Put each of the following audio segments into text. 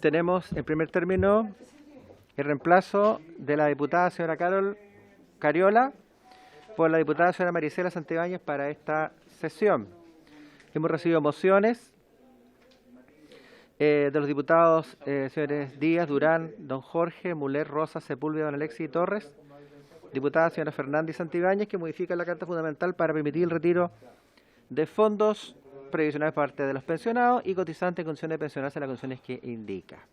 Tenemos en primer término el reemplazo de la diputada señora Carol Cariola por la diputada señora Marisela Santibáñez para esta sesión. Hemos recibido mociones de los diputados señores Díaz, Durán, don Jorge, Muller, Rosa, Sepúlveda, don Alexis y Torres, diputada señora Fernández Santibáñez, que modifica la Carta Fundamental para permitir el retiro de fondos previsionales por parte de los pensionados y cotizantes en condiciones de pensionarse en las condiciones que indica.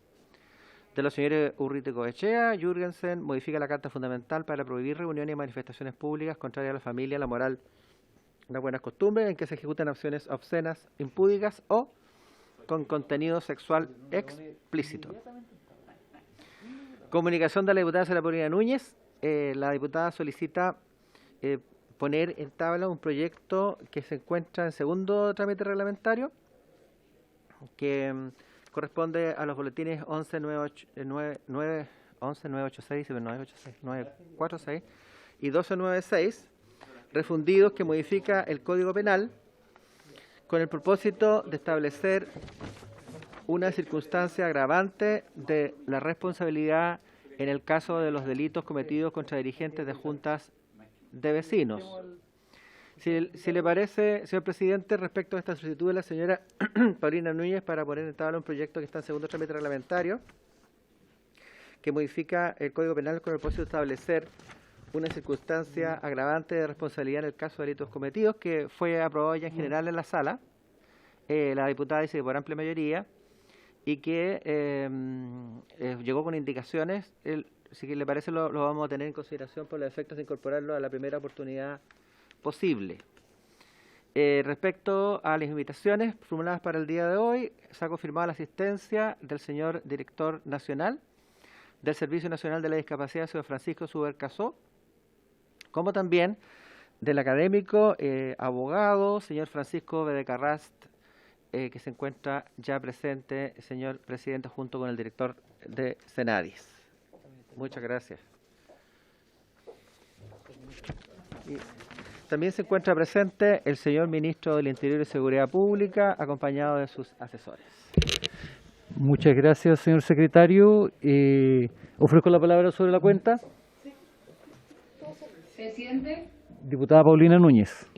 De los señores Urrite Coechea, Jürgensen, modifica la Carta Fundamental para prohibir reuniones y manifestaciones públicas contrarias a la familia, la moral, las buenas costumbres, en que se ejecutan acciones obscenas, impúdicas o con contenido sexual explícito. Comunicación de la diputada Sara Paulina Núñez. La diputada solicita poner en tabla un proyecto que se encuentra en segundo trámite reglamentario, que corresponde a los boletines 11.986 y 12.96, refundidos, que modifica el Código Penal con el propósito de establecer una circunstancia agravante de la responsabilidad en el caso de los delitos cometidos contra dirigentes de juntas de vecinos. Si le parece, señor presidente, respecto a esta solicitud de la señora Paulina Núñez para poner en tabla un proyecto que está en segundo trámite reglamentario, que modifica el Código Penal con el propósito de establecer una circunstancia agravante de responsabilidad en el caso de delitos cometidos, que fue aprobado ya en general en la sala, la diputada dice que por amplia mayoría, y que llegó con indicaciones. Si le parece, lo vamos a tener en consideración por los efectos de incorporarlo a la primera oportunidad posible. Respecto a las invitaciones formuladas para el día de hoy, se ha confirmado la asistencia del señor director nacional del Servicio Nacional de la Discapacidad, señor Francisco Suber Casó, como también del académico abogado, señor Francisco Bedecarrast, que se encuentra ya presente, señor presidente, junto con el director de Senadis. Muchas gracias. Y también se encuentra presente el señor ministro del Interior y Seguridad Pública, acompañado de sus asesores. Muchas gracias, señor secretario. Ofrezco la palabra sobre la cuenta. Presidente. Diputada Paulina Núñez.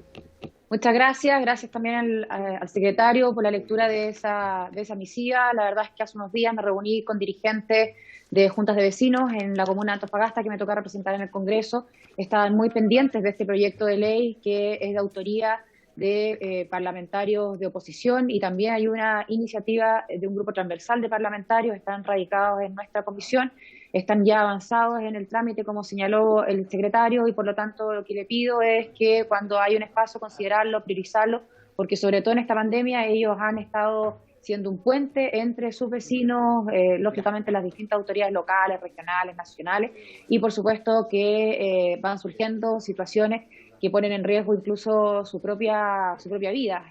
Muchas gracias. Gracias también al secretario por la lectura de esa misiva. La verdad es que hace unos días me reuní con dirigentes de juntas de vecinos en la comuna de Antofagasta, que me toca representar en el Congreso. Estaban muy pendientes de este proyecto de ley, que es de autoría de parlamentarios de oposición, y también hay una iniciativa de un grupo transversal de parlamentarios, están radicados en nuestra comisión, están ya avanzados en el trámite, como señaló el secretario, y por lo tanto lo que le pido es que cuando hay un espacio considerarlo, priorizarlo, porque sobre todo en esta pandemia ellos han estado siendo un puente entre sus vecinos, lógicamente las distintas autoridades locales, regionales, nacionales, y por supuesto que van surgiendo situaciones que ponen en riesgo incluso su propia vida.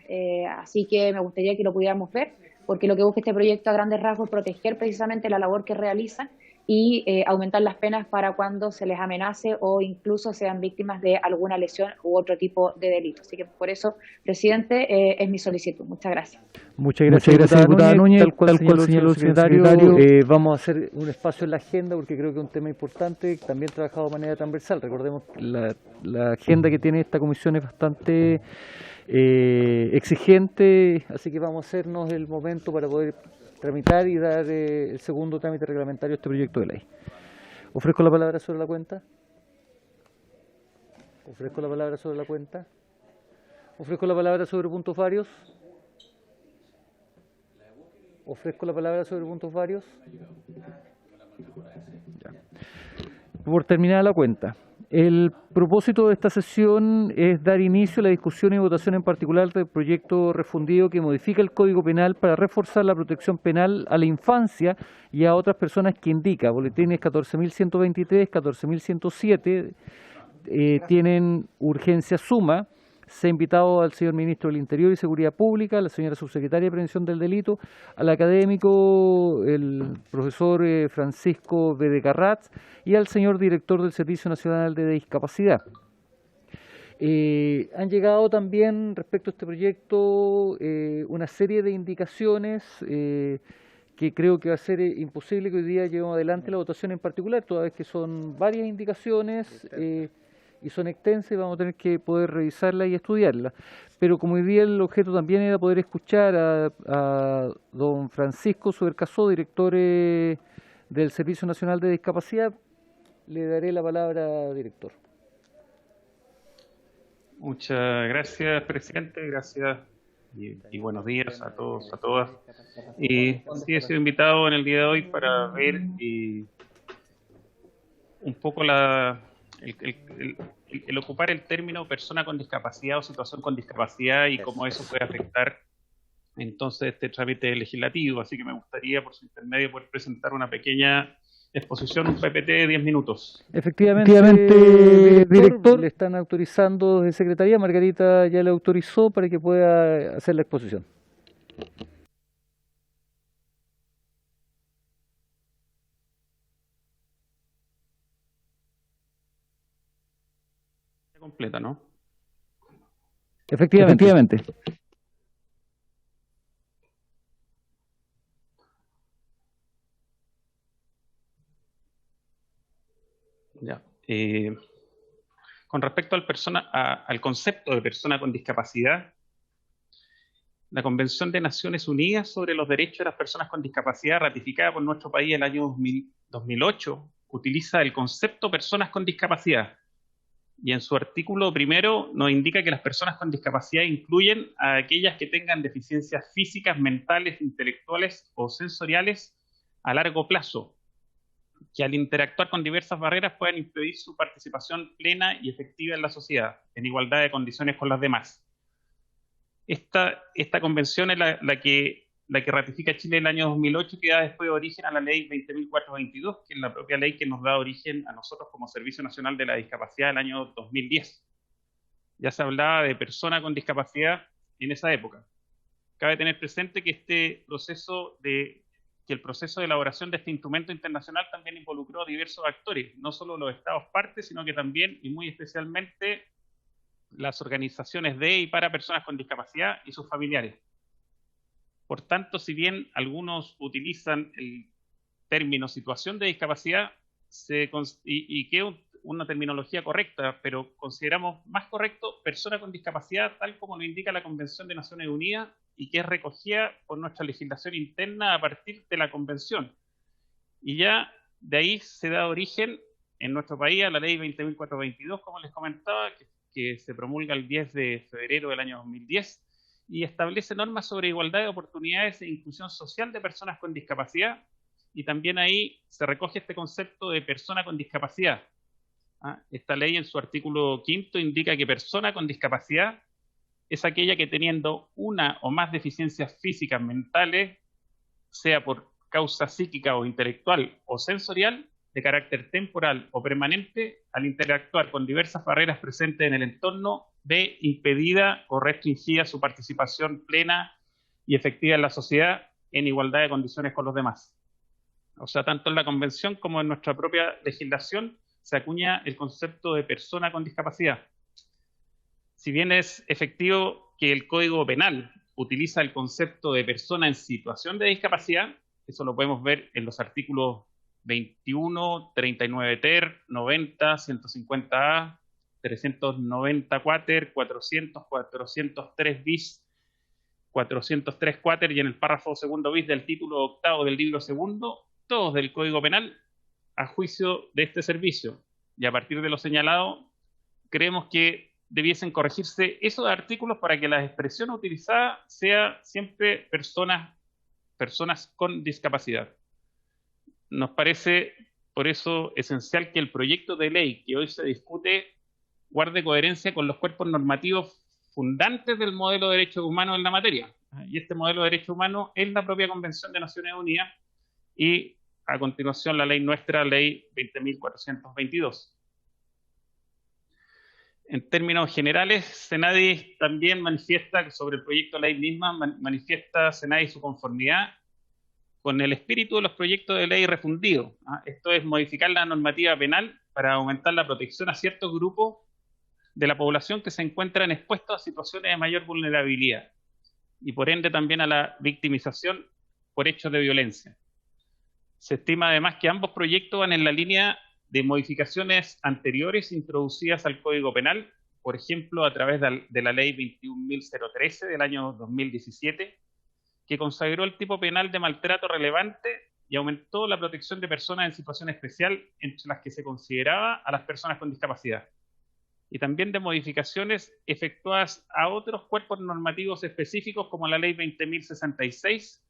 Así que me gustaría que lo pudiéramos ver, porque lo que busca este proyecto a grandes rasgos es proteger precisamente la labor que realizan y aumentar las penas para cuando se les amenace o incluso sean víctimas de alguna lesión u otro tipo de delito. Así que por eso, presidente, es mi solicitud. Muchas gracias. Muchas gracias, diputada Núñez. Tal cual señaló el secretario, vamos a hacer un espacio en la agenda porque creo que es un tema importante, también trabajado de manera transversal. Recordemos que la agenda que tiene esta comisión es bastante exigente, así que vamos a hacernos el momento para poder tramitar y dar el segundo trámite reglamentario a este proyecto de ley. Ofrezco la palabra sobre la cuenta. Ofrezco la palabra sobre la cuenta. Ofrezco la palabra sobre puntos varios. Ofrezco la palabra sobre puntos varios. Ya. Por terminar la cuenta. El propósito de esta sesión es dar inicio a la discusión y votación en particular del proyecto refundido que modifica el Código Penal para reforzar la protección penal a la infancia y a otras personas que indica. Boletines 14.123, 14.107 tienen urgencia suma. Se ha invitado al señor ministro del Interior y Seguridad Pública, a la señora subsecretaria de Prevención del Delito, al académico, el profesor Francisco Bedecarratz, y al señor director del Servicio Nacional de Discapacidad. Han llegado también respecto a este proyecto una serie de indicaciones que creo que va a ser imposible que hoy día llevemos adelante la votación en particular, toda vez que son varias indicaciones y son extensas y vamos a tener que poder revisarlas y estudiarlas. Pero como hoy día el objeto también era poder escuchar a don Francisco Subercasó, director del Servicio Nacional de Discapacidad, le daré la palabra, director. Muchas gracias, presidente. Gracias y buenos días a todos, a todas. Sí, he sido invitado en el día de hoy para ver un poco el ocupar el término persona con discapacidad o situación con discapacidad y cómo eso puede afectar entonces este trámite legislativo. Así que me gustaría, por su intermedio, poder presentar una pequeña exposición, un PPT de 10 minutos. Efectivamente, director, le están autorizando de Secretaría, Margarita ya le autorizó para que pueda hacer la exposición. Completa, ¿no? Efectivamente. Ya. Con respecto al concepto de persona con discapacidad, la Convención de Naciones Unidas sobre los Derechos de las Personas con Discapacidad, ratificada por nuestro país en el año 2008, utiliza el concepto personas con discapacidad. Y en su artículo primero nos indica que las personas con discapacidad incluyen a aquellas que tengan deficiencias físicas, mentales, intelectuales o sensoriales a largo plazo, que al interactuar con diversas barreras puedan impedir su participación plena y efectiva en la sociedad, en igualdad de condiciones con las demás. Esta convención es la que ratifica Chile en el año 2008, que da después origen a la ley 20.422, que es la propia ley que nos da origen a nosotros como Servicio Nacional de la Discapacidad del año 2010. Ya se hablaba de persona con discapacidad en esa época. Cabe tener presente que el proceso de elaboración de este instrumento internacional también involucró a diversos actores, no solo los Estados partes, sino que también y muy especialmente las organizaciones de y para personas con discapacidad y sus familiares. Por tanto, si bien algunos utilizan el término situación de discapacidad y que es una terminología correcta, pero consideramos más correcto persona con discapacidad tal como lo indica la Convención de Naciones Unidas y que es recogida por nuestra legislación interna a partir de la Convención. Y ya de ahí se da origen en nuestro país a la ley 20.422, como les comentaba, que se promulga el 10 de febrero del año 2010 y establece normas sobre igualdad de oportunidades e inclusión social de personas con discapacidad, y también ahí se recoge este concepto de persona con discapacidad. Esta ley en su artículo 5 indica que persona con discapacidad es aquella que teniendo una o más deficiencias físicas, mentales, sea por causa psíquica o intelectual o sensorial, de carácter temporal o permanente, al interactuar con diversas barreras presentes en el entorno, ve impedida o restringida su participación plena y efectiva en la sociedad en igualdad de condiciones con los demás. O sea, tanto en la Convención como en nuestra propia legislación se acuña el concepto de persona con discapacidad. Si bien es efectivo que el Código Penal utiliza el concepto de persona en situación de discapacidad, eso lo podemos ver en los artículos 21, 39 ter, 90, 150A, 390 quater, 400, 403 bis, 403 quater y en el párrafo segundo bis del título octavo del libro segundo, todos del Código Penal, a juicio de este servicio. Y a partir de lo señalado, creemos que debiesen corregirse esos artículos para que la expresión utilizada sea siempre personas con discapacidad. Nos parece, por eso, esencial que el proyecto de ley que hoy se discute guarde coherencia con los cuerpos normativos fundantes del modelo de derechos humanos en la materia. Y este modelo de derechos humanos es la propia Convención de Naciones Unidas y, a continuación, la ley nuestra, ley 20.422. En términos generales, SENADI también manifiesta sobre el proyecto de ley misma, manifiesta SENADI su conformidad con el espíritu de los proyectos de ley refundidos. Esto es modificar la normativa penal para aumentar la protección a ciertos grupos de la población que se encuentran expuestos a situaciones de mayor vulnerabilidad y por ende también a la victimización por hechos de violencia. Se estima además que ambos proyectos van en la línea de modificaciones anteriores introducidas al Código Penal, por ejemplo, a través de la Ley 21.013 del año 2017, que consagró el tipo penal de maltrato relevante y aumentó la protección de personas en situación especial, entre las que se consideraba a las personas con discapacidad, y también de modificaciones efectuadas a otros cuerpos normativos específicos, como la Ley 20.066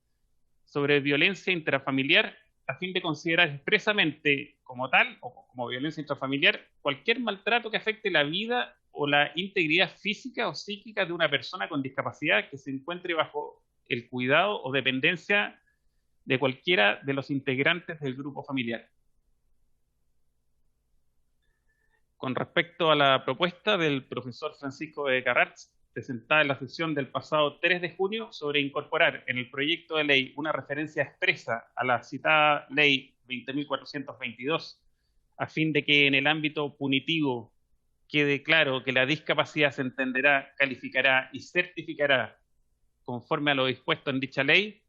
sobre violencia intrafamiliar, a fin de considerar expresamente como tal, o como violencia intrafamiliar, cualquier maltrato que afecte la vida o la integridad física o psíquica de una persona con discapacidad que se encuentre bajo el cuidado o dependencia de cualquiera de los integrantes del grupo familiar. Con respecto a la propuesta del profesor Francisco de Carrats, presentada en la sesión del pasado 3 de junio, sobre incorporar en el proyecto de ley una referencia expresa a la citada Ley 20.422, a fin de que en el ámbito punitivo quede claro que la discapacidad se entenderá, calificará y certificará conforme a lo dispuesto en dicha ley,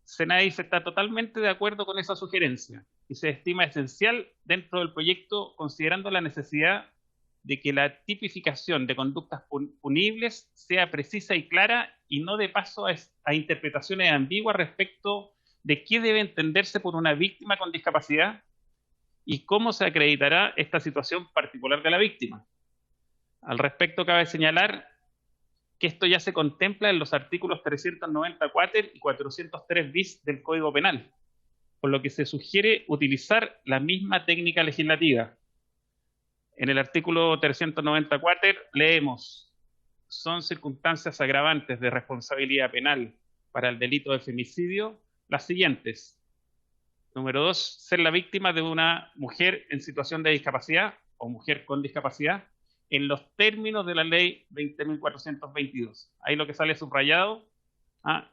SENADIS está totalmente de acuerdo con esa sugerencia y se estima esencial dentro del proyecto, considerando la necesidad de que la tipificación de conductas punibles sea precisa y clara y no dé paso a interpretaciones ambiguas respecto de qué debe entenderse por una víctima con discapacidad y cómo se acreditará esta situación particular de la víctima. Al respecto, cabe señalar que esto ya se contempla en los artículos 394 y 403 bis del Código Penal, por lo que se sugiere utilizar la misma técnica legislativa. En el artículo 394 leemos: son circunstancias agravantes de responsabilidad penal para el delito de femicidio las siguientes. Número 2, ser la víctima de una mujer en situación de discapacidad o mujer con discapacidad en los términos de la Ley 20.422. Ahí lo que sale subrayado,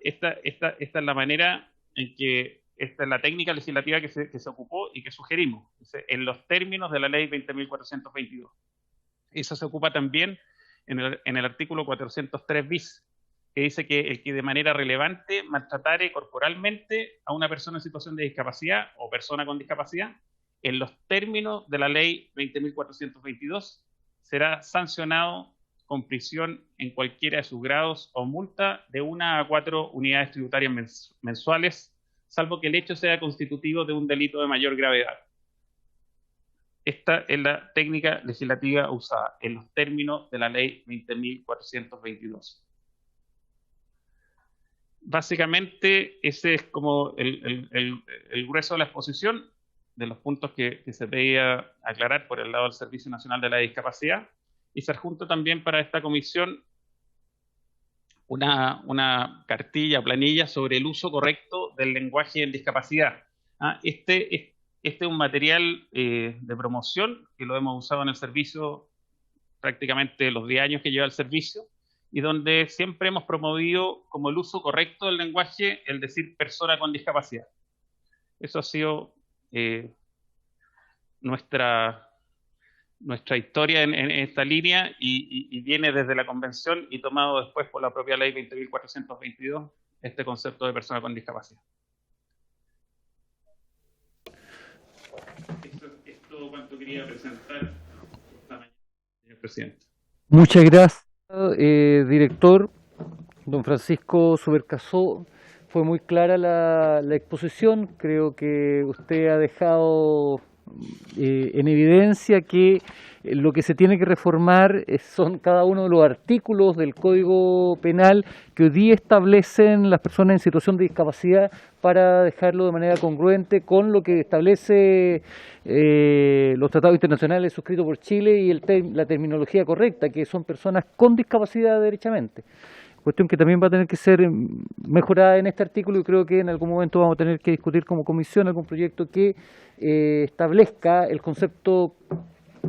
esta es la manera en que, esta es la técnica legislativa que se ocupó y que sugerimos, en los términos de la Ley 20.422. Eso se ocupa también en el artículo 403 bis, que dice que el que de manera relevante maltratare corporalmente a una persona en situación de discapacidad o persona con discapacidad, en los términos de la Ley 20.422, será sancionado con prisión en cualquiera de sus grados o multa de 1 a 4 unidades tributarias mensuales, salvo que el hecho sea constitutivo de un delito de mayor gravedad. Esta es la técnica legislativa usada en los términos de la Ley 20.422. Básicamente, ese es como el grueso de la exposición de los puntos que se pedía aclarar por el lado del Servicio Nacional de la Discapacidad, y se adjunta también para esta comisión una cartilla, planilla sobre el uso correcto del lenguaje en discapacidad. Este es un material de promoción que lo hemos usado en el servicio prácticamente los 10 años que lleva el servicio, y donde siempre hemos promovido como el uso correcto del lenguaje el decir persona con discapacidad. Eso ha sido nuestra historia en esta línea y viene desde la convención y tomado después por la propia ley 20.422 este concepto de persona con discapacidad. Esto es todo cuanto quería presentar esta mañana, señor presidente. Muchas gracias, director. Don Francisco Subercaseaux, fue muy clara la exposición. Creo que usted ha dejado en evidencia que lo que se tiene que reformar son cada uno de los artículos del Código Penal que hoy día establecen las personas en situación de discapacidad, para dejarlo de manera congruente con lo que establece los tratados internacionales suscritos por Chile y la terminología correcta, que son personas con discapacidad derechamente. Cuestión que también va a tener que ser mejorada en este artículo, y creo que en algún momento vamos a tener que discutir como comisión algún proyecto que establezca el concepto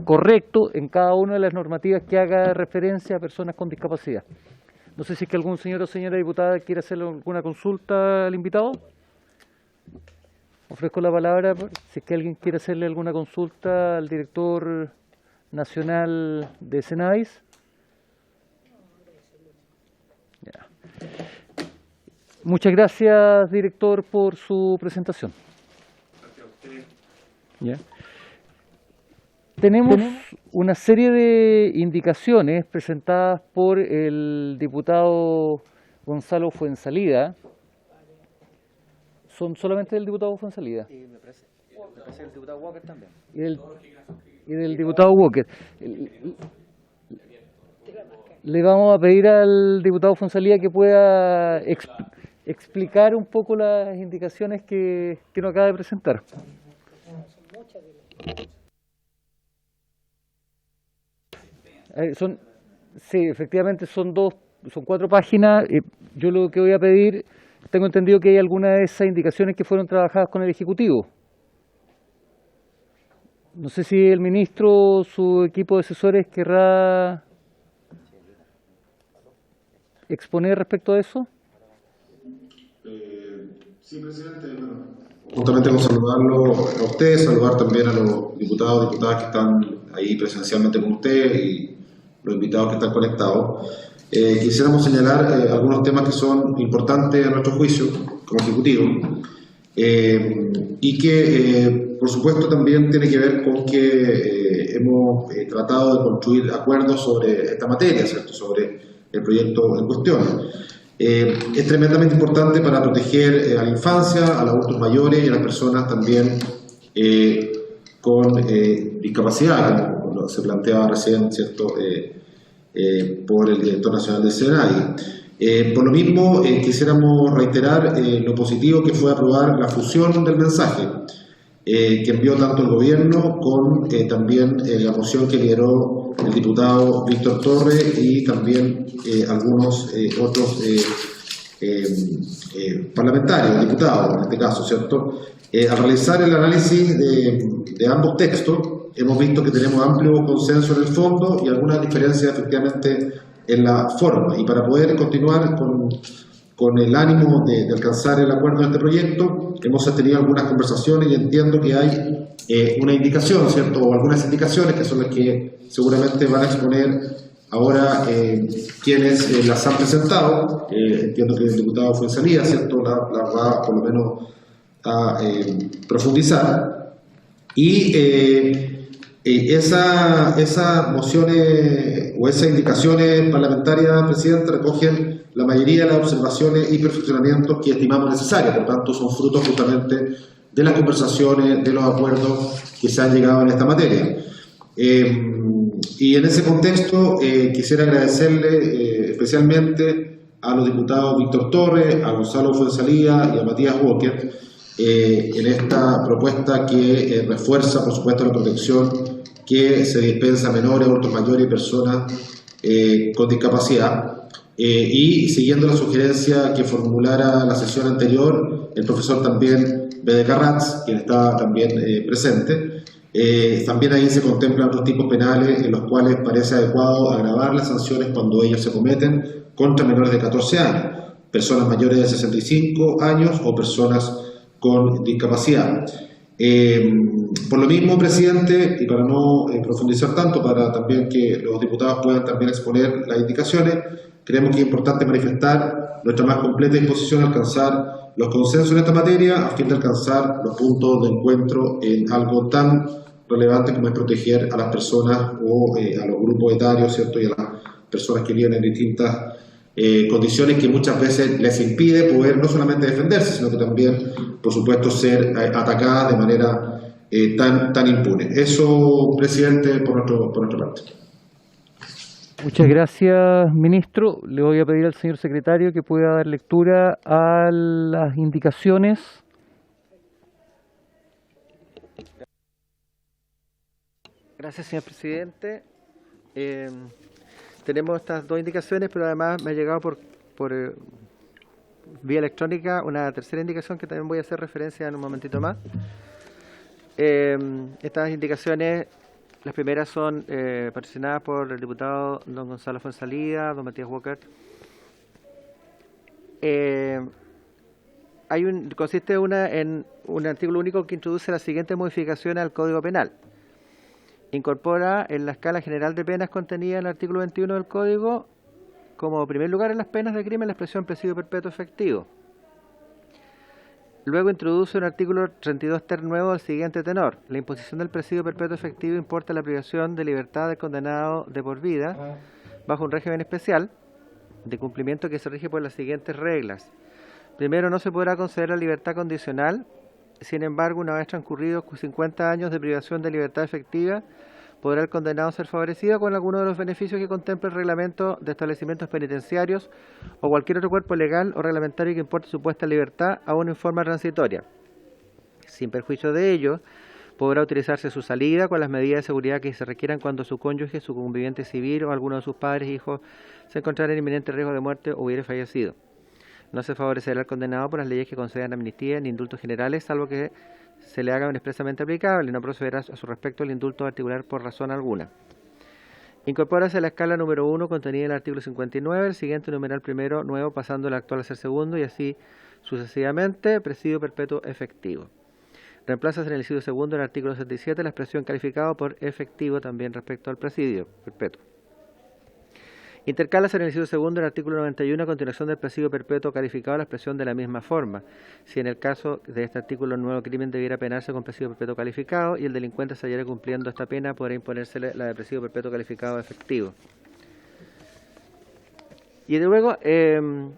correcto en cada una de las normativas que haga referencia a personas con discapacidad. No sé si es que algún señor o señora diputada quiere hacerle alguna consulta al invitado. Ofrezco la palabra si es que alguien quiere hacerle alguna consulta al director nacional de Senadis. Ya. Muchas gracias, director, por su presentación. Ya. Tenemos una serie de indicaciones presentadas por el diputado Gonzalo Fuenzalida. ¿Son solamente del diputado Fuenzalida? Y me parece el diputado Walker también. Y del diputado Walker. Le vamos a pedir al diputado Fuenzalida que pueda explicar un poco las indicaciones que nos acaba de presentar. Sí, efectivamente son 4 páginas. Yo lo que voy a pedir, tengo entendido que hay algunas de esas indicaciones que fueron trabajadas con el Ejecutivo. No sé si el ministro o su equipo de asesores querrá exponer respecto a eso. Sí, presidente. Bueno, justamente con saludarlo a usted, saludar también a los diputados y diputadas que están ahí presencialmente con usted y los invitados que están conectados. Quisiéramos señalar algunos temas que son importantes a nuestro juicio como Ejecutivo y que, por supuesto, también tiene que ver con que hemos tratado de construir acuerdos sobre esta materia, ¿cierto? Sobre el proyecto en cuestión. Es tremendamente importante para proteger a la infancia, a los adultos mayores y a las personas también con discapacidad, como se planteaba recién, ¿cierto? Por el director nacional del SENADI. Por lo mismo, quisiéramos reiterar lo positivo que fue aprobar la fusión del mensaje que envió tanto el gobierno con también la moción que lideró el diputado Víctor Torres y también algunos otros parlamentarios, diputados en este caso, ¿cierto? Al realizar el análisis de ambos textos, hemos visto que tenemos amplio consenso en el fondo y algunas diferencias efectivamente en la forma. Y para poder continuar con el ánimo de alcanzar el acuerdo de este proyecto, hemos tenido algunas conversaciones y entiendo que hay una indicación, ¿cierto? O algunas indicaciones que son las que seguramente van a exponer ahora quienes las han presentado. Entiendo que el diputado Fuenzalida, ¿cierto? La va por lo menos a profundizar. Y esas mociones o esas indicaciones parlamentarias, presidente, recogen la mayoría de las observaciones y perfeccionamientos que estimamos necesarios. Por tanto, son frutos justamente de las conversaciones, de los acuerdos que se han llegado en esta materia. Y en ese contexto quisiera agradecerle especialmente a los diputados Víctor Torres, a Gonzalo Fuenzalida y a Matías Walker en esta propuesta que refuerza, por supuesto, la protección que se dispensa a menores, adultos mayores y personas con discapacidad. Y siguiendo la sugerencia que formulara la sesión anterior, el profesor también Bede Carratz, quien está también presente, también ahí se contemplan otros tipos penales en los cuales parece adecuado agravar las sanciones cuando ellos se cometen contra menores de 14 años, personas mayores de 65 años o personas con discapacidad. Por lo mismo, presidente, y para no profundizar tanto, para también que los diputados puedan también exponer las indicaciones, creemos que es importante manifestar nuestra más completa disposición a alcanzar los consensos en esta materia a fin de alcanzar los puntos de encuentro en algo tan relevante como es proteger a las personas o a los grupos etarios, ¿cierto? Y a las personas que viven en distintas condiciones que muchas veces les impide poder no solamente defenderse, sino que también, por supuesto, ser atacadas de manera tan impune. Eso, presidente, por nuestra parte. Muchas gracias, ministro. Le voy a pedir al señor secretario que pueda dar lectura a las indicaciones. Gracias, señor presidente. Tenemos estas 2 indicaciones, pero además me ha llegado por vía electrónica una tercera indicación que también voy a hacer referencia en un momentito más. Estas indicaciones, las primeras son patrocinadas por el diputado don Gonzalo Fuenzalida, don Matías Walker. Consiste en un artículo único que introduce las siguientes modificaciones al Código Penal. incorpora en la escala general de penas contenida en el artículo 21 del Código, como primer lugar en las penas de crimen, la expresión presidio perpetuo efectivo. Luego introduce un artículo 32 ter nuevo del siguiente tenor: la imposición del presidio perpetuo efectivo importa la privación de libertad del condenado de por vida bajo un régimen especial de cumplimiento que se rige por las siguientes reglas. Primero, no se podrá conceder la libertad condicional. Sin embargo, una vez transcurridos 50 años de privación de libertad efectiva, podrá el condenado ser favorecido con alguno de los beneficios que contemple el reglamento de establecimientos penitenciarios o cualquier otro cuerpo legal o reglamentario que importe su puesta en libertad aún en forma transitoria. Sin perjuicio de ello, podrá utilizarse su salida con las medidas de seguridad que se requieran cuando su cónyuge, su conviviente civil o alguno de sus padres, hijos, se encontrara en inminente riesgo de muerte o hubiere fallecido. No se favorecerá al condenado por las leyes que concedan amnistía ni indultos generales, salvo que se le haga expresamente aplicable, y no procederá a su respecto el indulto particular por razón alguna. Incorpórase a la escala número 1 contenida en el artículo 59, el siguiente numeral primero nuevo pasando el actual a ser segundo y así sucesivamente, presidio perpetuo efectivo. Reemplazase en el inciso segundo en el artículo 77 la expresión calificado por efectivo también respecto al presidio perpetuo. Intercálase en el inciso segundo el artículo 91 a continuación del presidio perpetuo calificado la expresión de la misma forma. Si en el caso de este artículo el nuevo crimen debiera penarse con presidio perpetuo calificado y el delincuente se hallara cumpliendo esta pena, podrá imponérsele la de presidio perpetuo calificado efectivo. Y luego, en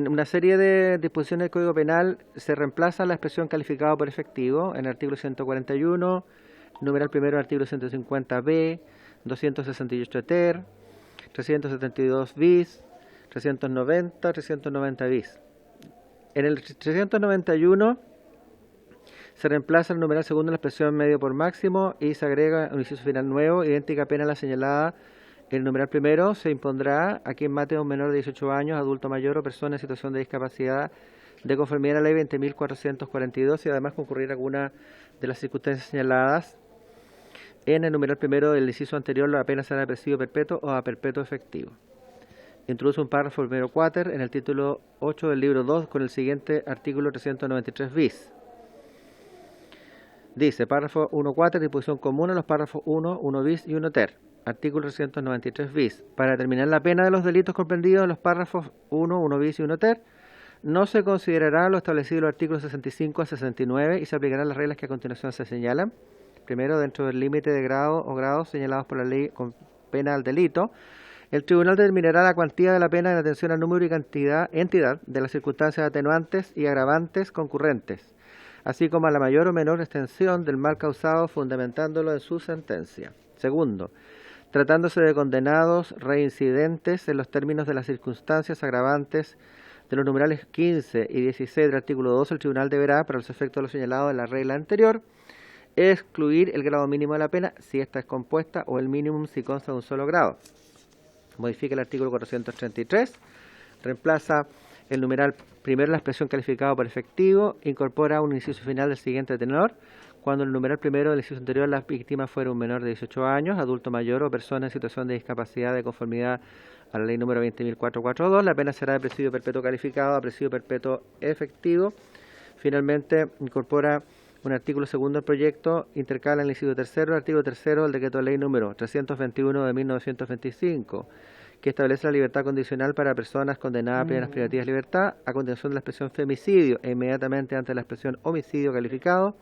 una serie de disposiciones del Código Penal se reemplaza la expresión calificado por efectivo en el artículo 141, numeral primero del artículo 150b, 268 ter, 372 bis, 390, 390 bis. En el 391 se reemplaza el numeral segundo en la expresión medio por máximo y se agrega un inciso final nuevo, idéntica pena a la señalada en el numeral primero. Se impondrá a quien mate a un menor de 18 años, adulto mayor o persona en situación de discapacidad, de conformidad a la ley 20.442 y además concurrir alguna de las circunstancias señaladas en el numeral primero del inciso anterior. La pena será de presidio perpetuo o a perpetuo efectivo. Introduce un párrafo primero quater en el título 8 del libro 2 con el siguiente artículo 393 bis. Dice, párrafo 1 quater, disposición común a los párrafos 1, 1 bis y 1 ter. Artículo 393 bis. Para determinar la pena de los delitos comprendidos en los párrafos 1, 1 bis y 1 ter, no se considerará lo establecido en los artículos 65 a 69 y se aplicarán las reglas que a continuación se señalan. Primero, dentro del límite de grado o grados señalados por la ley con pena al delito, el tribunal determinará la cuantía de la pena en atención al número y entidad de las circunstancias atenuantes y agravantes concurrentes, así como a la mayor o menor extensión del mal causado, fundamentándolo en su sentencia. Segundo, tratándose de condenados reincidentes en los términos de las circunstancias agravantes de los numerales 15 y 16 del artículo 2, el tribunal deberá, para los efectos de lo señalado en la regla anterior, excluir el grado mínimo de la pena si ésta es compuesta o el mínimo si consta de un solo grado. Modifica el artículo 433, reemplaza el numeral primero la expresión calificado por efectivo, incorpora un inciso final del siguiente tenor: cuando el numeral primero del inciso anterior la víctima fuera un menor de 18 años, adulto mayor o persona en situación de discapacidad de conformidad a la ley número 20.442, la pena será de presidio perpetuo calificado a presidio perpetuo efectivo. Finalmente, incorpora un artículo segundo del proyecto, intercala en el inciso tercero el artículo tercero del decreto de ley número 321 de 1925, que establece la libertad condicional para personas condenadas a penas privativas de libertad, a continuación de la expresión femicidio e inmediatamente antes de la expresión homicidio calificado,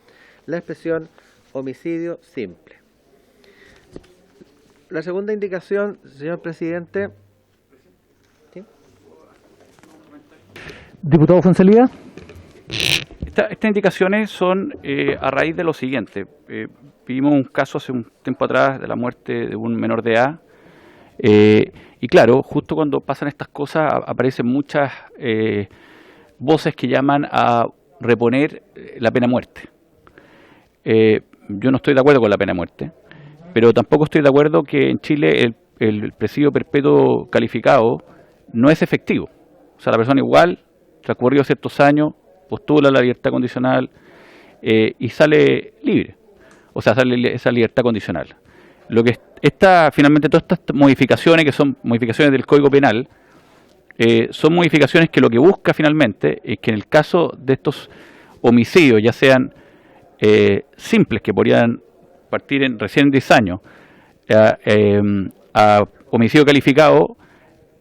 la expresión homicidio simple. La segunda indicación, señor presidente. ¿Sí? Diputado Fuenzalía. Estas indicaciones son a raíz de lo siguiente. Vimos un caso hace un tiempo atrás de la muerte de un menor de edad. Y claro, justo cuando pasan estas cosas aparecen muchas voces que llaman a reponer la pena de muerte. Yo no estoy de acuerdo con la pena de muerte, pero tampoco estoy de acuerdo que en Chile el presidio perpetuo calificado no es efectivo. O sea, la persona igual, transcurridos ciertos años, postula la libertad condicional y sale libre. O sea, sale esa libertad condicional. Lo que finalmente todas estas modificaciones, que son modificaciones del Código Penal, son modificaciones que lo que busca finalmente es que en el caso de estos homicidios, ya sean simples, que podrían partir recién en 10 años, a homicidio calificado,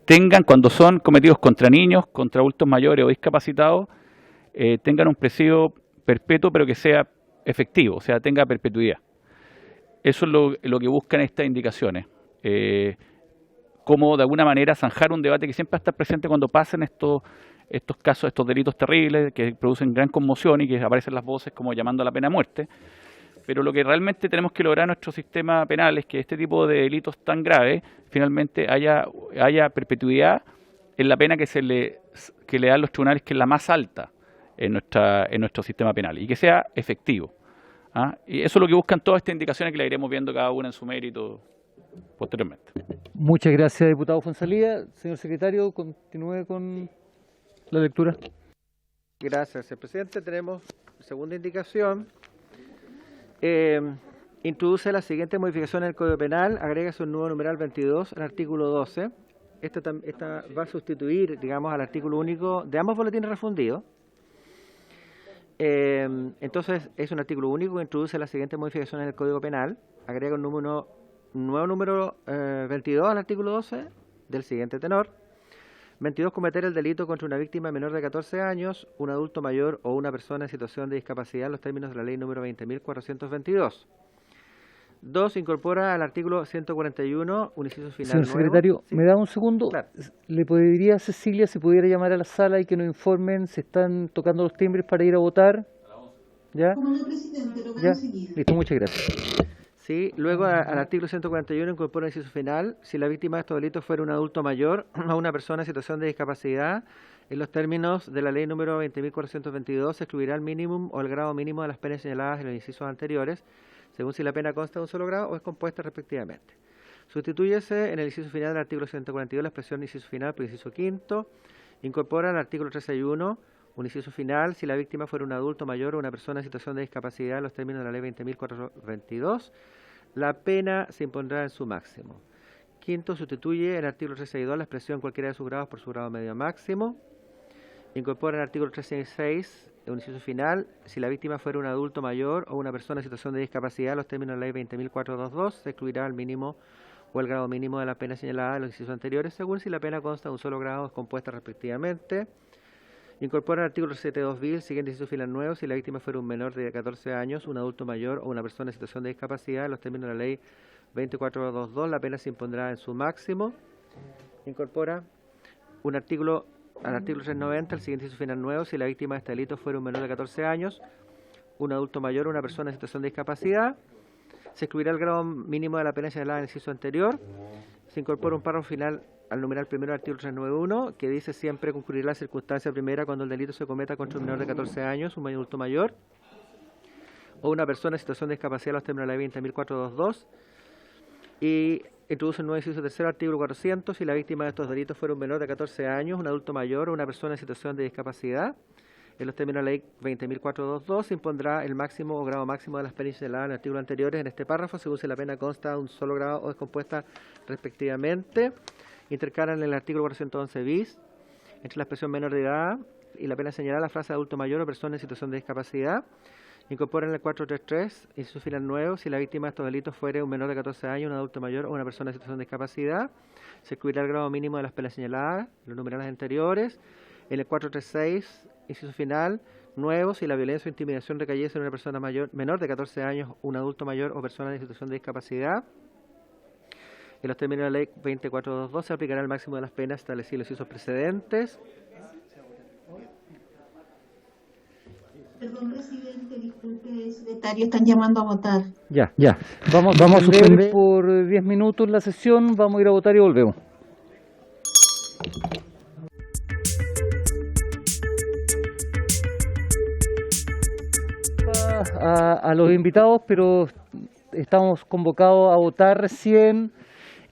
tengan, cuando son cometidos contra niños, contra adultos mayores o discapacitados, tengan un presidio perpetuo, pero que sea efectivo, o sea, tenga perpetuidad. Eso es lo que buscan estas indicaciones. Cómo de alguna manera zanjar un debate que siempre va a estar presente cuando pasen estos casos, estos delitos terribles que producen gran conmoción y que aparecen las voces como llamando a la pena de muerte. Pero lo que realmente tenemos que lograr en nuestro sistema penal es que este tipo de delitos tan graves finalmente haya perpetuidad en la pena que le dan los tribunales, que es la más alta en nuestro sistema penal, y que sea efectivo. Y eso es lo que buscan todas estas indicaciones, que la iremos viendo cada una en su mérito posteriormente. Muchas gracias, diputado Fonsalía. Señor secretario, continúe con la lectura. Gracias, señor presidente. Tenemos segunda indicación. Introduce la siguiente modificación en el Código Penal, agrega un nuevo numeral 22 al artículo 12. Esta va a sustituir, digamos, al artículo único de ambos boletines refundidos. Entonces, es un artículo único que introduce la siguiente modificación en el Código Penal, agrega un nuevo número 22 al artículo 12 del siguiente tenor. 22. Cometer el delito contra una víctima menor de 14 años, un adulto mayor o una persona en situación de discapacidad en los términos de la ley número 20.422. 2. Incorpora al artículo 141 un inciso final Señor nuevo. secretario, ¿Sí? ¿me da un segundo? Claro. ¿Le pediría a Cecilia si pudiera llamar a la sala y que nos informen si están tocando los timbres para ir a votar? ¿Ya? Como no, presidente, lo ¿Ya? enseguida. Listo, muchas gracias. Sí, luego al artículo 141 incorpora el inciso final, si la víctima de estos delitos fuera un adulto mayor o una persona en situación de discapacidad, en los términos de la ley número 20.422 se excluirá el mínimo o el grado mínimo de las penas señaladas en los incisos anteriores, según si la pena consta de un solo grado o es compuesta respectivamente. Sustitúyese en el inciso final del artículo 142 la expresión inciso final por inciso quinto, incorpora al artículo 361 un inciso final si la víctima fuera un adulto mayor o una persona en situación de discapacidad en los términos de la ley 20.422, la pena se impondrá en su máximo. Quinto, sustituye en el artículo 362 la expresión cualquiera de sus grados por su grado medio máximo. Incorpora en el artículo 366 un inciso final si la víctima fuera un adulto mayor o una persona en situación de discapacidad en los términos de la ley 20.422, se excluirá el mínimo o el grado mínimo de la pena señalada en los incisos anteriores, según si la pena consta de un solo grado o es compuesta respectivamente. Incorpora el artículo 72 bis, siguiente inciso final nuevo, si la víctima fuera un menor de 14 años, un adulto mayor o una persona en situación de discapacidad, en los términos de la ley 2422, la pena se impondrá en su máximo. Incorpora un artículo al artículo 390, el siguiente inciso final nuevo, si la víctima de este delito fuera un menor de 14 años, un adulto mayor o una persona en situación de discapacidad, se excluirá el grado mínimo de la pena señalada en el inciso anterior. Se incorpora un párrafo final al numeral primero del artículo 391, que dice siempre concurrirá la circunstancia primera cuando el delito se cometa contra un menor de 14 años, un adulto mayor, o una persona en situación de discapacidad a los términos de la ley 20.422, y introduce el nuevo inciso tercero, artículo 400, si la víctima de estos delitos fuera un menor de 14 años, un adulto mayor o una persona en situación de discapacidad, en los términos de la ley 20.422, se impondrá el máximo o grado máximo de las penas señaladas en artículos anteriores en este párrafo, según si la pena consta de un solo grado o es compuesta respectivamente. Intercalan en el artículo 411 bis, entre la expresión menor de edad y la pena señalada, la frase adulto mayor o persona en situación de discapacidad. Incorporan el 433, inciso final nuevo, si la víctima de estos delitos fuere un menor de 14 años, un adulto mayor o una persona en situación de discapacidad, se excluirá el grado mínimo de las penas señaladas, los numerales anteriores. En el 436, inciso final nuevo, si la violencia o intimidación recayese en una persona menor de 14 años, un adulto mayor o persona en situación de discapacidad, en los términos de la ley 2422 se aplicará el máximo de las penas establecidas en los incisos precedentes. Perdón, presidente, disculpe, secretario, están llamando a votar. Ya. Vamos a suspender por 10 minutos la sesión, vamos a ir a votar y volvemos. A los invitados, pero estamos convocados a votar recién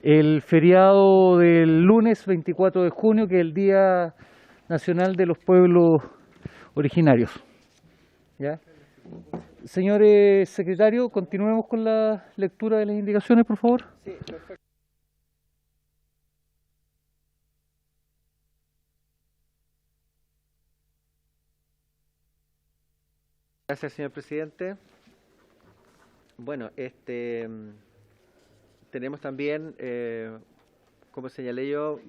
el feriado del lunes 24 de junio, que es el Día Nacional de los Pueblos Originarios. ¿Ya? Señores secretarios, continuemos con la lectura de las indicaciones, por favor. Sí, perfecto. Gracias, señor presidente. Bueno, tenemos también, como señalé yo,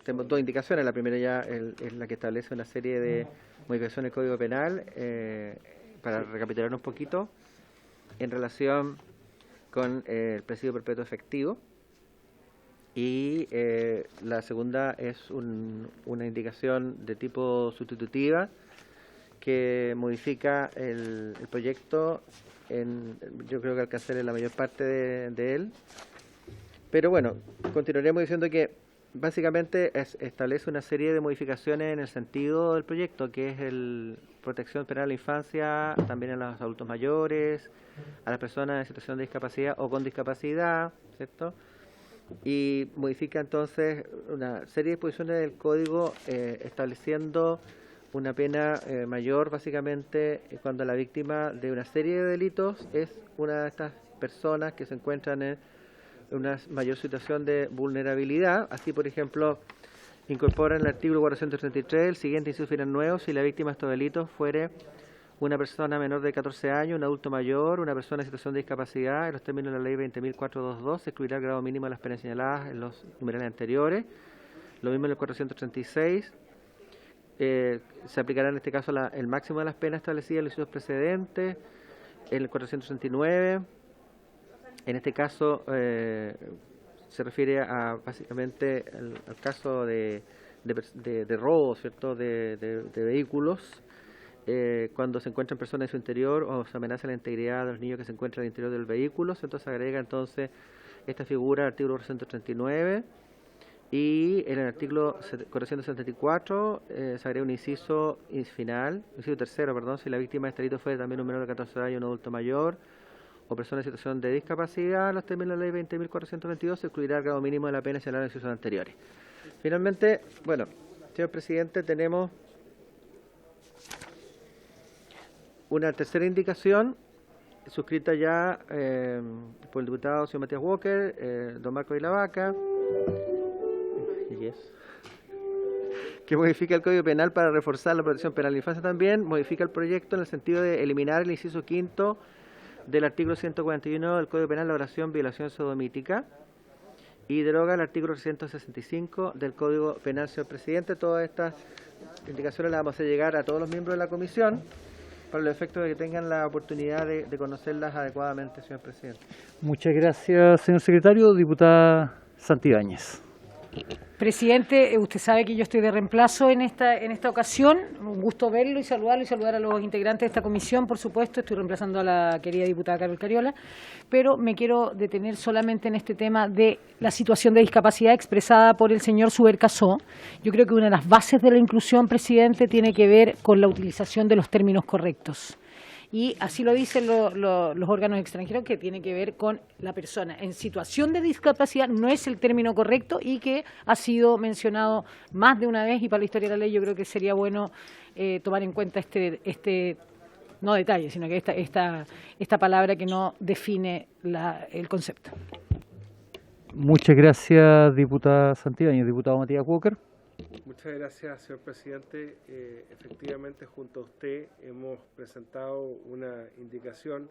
tenemos dos indicaciones. La primera ya es la que establece una serie de modificaciones del Código Penal, para recapitular un poquito, en relación con el presidio perpetuo efectivo. Y la segunda es una indicación de tipo sustitutiva que modifica el proyecto. Yo creo que alcanzaré la mayor parte de él. Pero bueno, continuaremos diciendo que básicamente establece una serie de modificaciones en el sentido del proyecto, que es protección penal a la infancia, también a los adultos mayores, a las personas en situación de discapacidad o con discapacidad, ¿cierto? Y modifica entonces una serie de disposiciones del Código, estableciendo una pena mayor, básicamente, cuando la víctima de una serie de delitos es una de estas personas que se encuentran en una mayor situación de vulnerabilidad. Así, por ejemplo, incorpora en el artículo 433 el siguiente inciso final nuevo: si la víctima de estos delitos fuere una persona menor de 14 años, un adulto mayor, una persona en situación de discapacidad, en los términos de la ley 20.422, se excluirá el grado mínimo de las penas señaladas en los numerales anteriores. Lo mismo en el 436. Se aplicará en este caso el máximo de las penas establecidas en los incisos precedentes. En el 469, en este caso, se refiere a básicamente al caso de robo, ¿cierto?, de vehículos, cuando se encuentran personas en su interior o se amenaza la integridad de los niños que se encuentran al interior del vehículo. Entonces agrega entonces esta figura al artículo 439. Y en el artículo 474 se agrega un inciso tercero, perdón: si la víctima de este delito fue también un menor de 14 años, un adulto mayor o persona en situación de discapacidad, en los términos de la ley 20.422, se excluirá el grado mínimo de la pena señalada en los incisos anteriores. Finalmente, bueno, señor presidente, tenemos una tercera indicación suscrita ya por el diputado señor Matías Walker, don Marco de la Vaca, que modifica el Código Penal para reforzar la protección penal de la infancia. También modifica el proyecto en el sentido de eliminar el inciso quinto del artículo 141 del Código Penal, la oración violación sodomítica, y deroga el artículo 165 del Código Penal. Señor presidente, todas estas indicaciones las vamos a hacer llegar a todos los miembros de la comisión para los efectos de que tengan la oportunidad de conocerlas adecuadamente, señor presidente. Muchas gracias, señor secretario. Diputada Santibáñez. Presidente, usted sabe que yo estoy de reemplazo en esta ocasión. Un gusto verlo y saludarlo y saludar a los integrantes de esta comisión, por supuesto. Estoy reemplazando a la querida diputada Carol Cariola, pero me quiero detener solamente en este tema de la situación de discapacidad expresada por el señor Subercasó. Yo creo que una de las bases de la inclusión, presidente, tiene que ver con la utilización de los términos correctos. Y así lo dicen los órganos extranjeros, que tiene que ver con la persona en situación de discapacidad. No es el término correcto y que ha sido mencionado más de una vez, y para la historia de la ley yo creo que sería bueno tomar en cuenta no detalle, sino que esta palabra que no define el concepto. Muchas gracias, diputada Santibáñez. Diputado Matías Walker. Muchas gracias, señor presidente. Efectivamente, junto a usted hemos presentado una indicación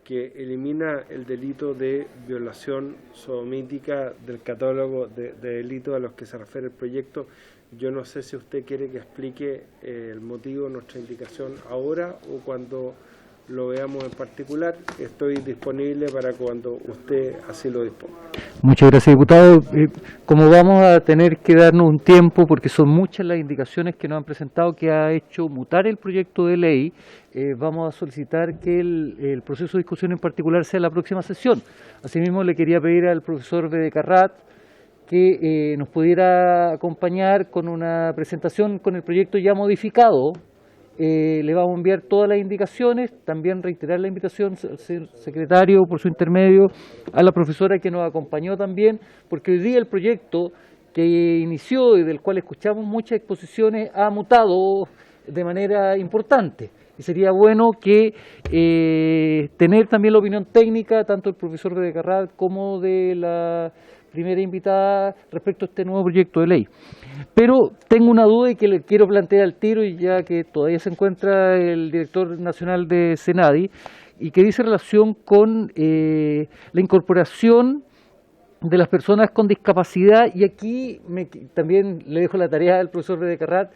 que elimina el delito de violación sodomítica del catálogo de delitos a los que se refiere el proyecto. Yo no sé si usted quiere que explique el motivo de nuestra indicación ahora o cuando lo veamos en particular. Estoy disponible para cuando usted así lo disponga. Muchas gracias, diputado. Como vamos a tener que darnos un tiempo, porque son muchas las indicaciones que nos han presentado que ha hecho mutar el proyecto de ley, vamos a solicitar que el proceso de discusión en particular sea la próxima sesión. Asimismo, le quería pedir al profesor Bedecarrat que nos pudiera acompañar con una presentación con el proyecto ya modificado. Le vamos a enviar todas las indicaciones, también reiterar la invitación, secretario, por su intermedio, a la profesora que nos acompañó también, porque hoy día el proyecto que inició y del cual escuchamos muchas exposiciones ha mutado de manera importante. Y sería bueno que tener también la opinión técnica, tanto del profesor Bedecarrat como de la primera invitada, respecto a este nuevo proyecto de ley. Pero tengo una duda y que le quiero plantear al tiro, y ya que todavía se encuentra el director nacional de Senadi, y que dice relación con la incorporación de las personas con discapacidad, y aquí también le dejo la tarea al profesor Becarrat,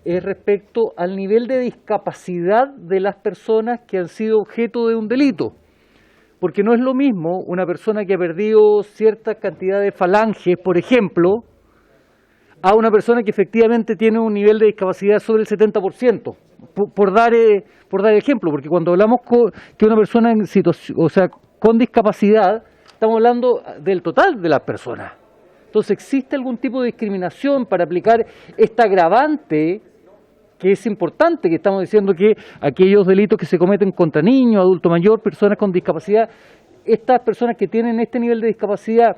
es respecto al nivel de discapacidad de las personas que han sido objeto de un delito. Porque no es lo mismo una persona que ha perdido cierta cantidad de falanges, por ejemplo, a una persona que efectivamente tiene un nivel de discapacidad sobre el 70%, por dar ejemplo, porque cuando hablamos que una persona en situación, o sea, con discapacidad, estamos hablando del total de las personas. Entonces, ¿existe algún tipo de discriminación para aplicar esta agravante, que es importante, que estamos diciendo que aquellos delitos que se cometen contra niños, adulto mayor, personas con discapacidad, estas personas que tienen este nivel de discapacidad,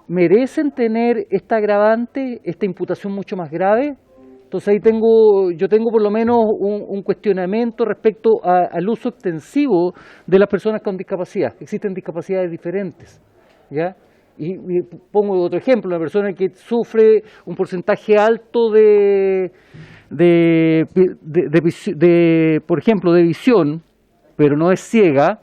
merecen tener esta agravante, esta imputación mucho más grave? Entonces ahí yo tengo por lo menos un cuestionamiento respecto al uso extensivo de las personas con discapacidad. Existen discapacidades diferentes, ¿ya? Y pongo otro ejemplo, una persona que sufre un porcentaje alto por ejemplo, de visión, pero no es ciega,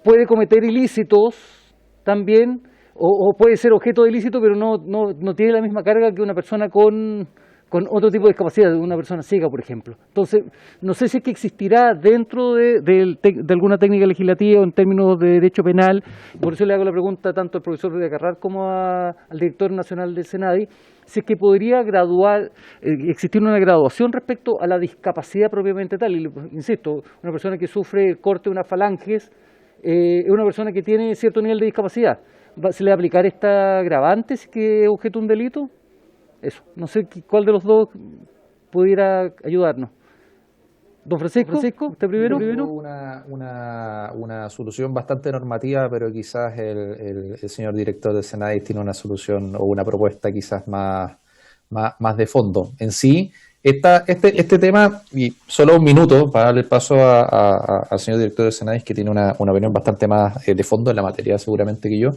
puede cometer ilícitos también, o puede ser objeto de ilícito, pero no tiene la misma carga que una persona con otro tipo de discapacidad, una persona ciega, por ejemplo. Entonces, no sé si es que existirá dentro de alguna técnica legislativa o en términos de derecho penal, por eso le hago la pregunta tanto al profesor Becarrat como al director nacional del SENADI, si es que podría existir una graduación respecto a la discapacidad propiamente tal. Y, insisto, una persona que sufre el corte de unas falanges es una persona que tiene cierto nivel de discapacidad. ¿Se le va a aplicar esta agravante si es que es objeto de un delito? Eso, no sé cuál de los dos pudiera ayudarnos. Don Francisco, ¿usted primero? Una solución bastante normativa, pero quizás el señor director del SENADI tiene una solución o una propuesta quizás más de fondo. En sí, este tema, y solo un minuto para darle el paso al señor director del SENADI, que tiene una opinión bastante más de fondo en la materia seguramente que yo.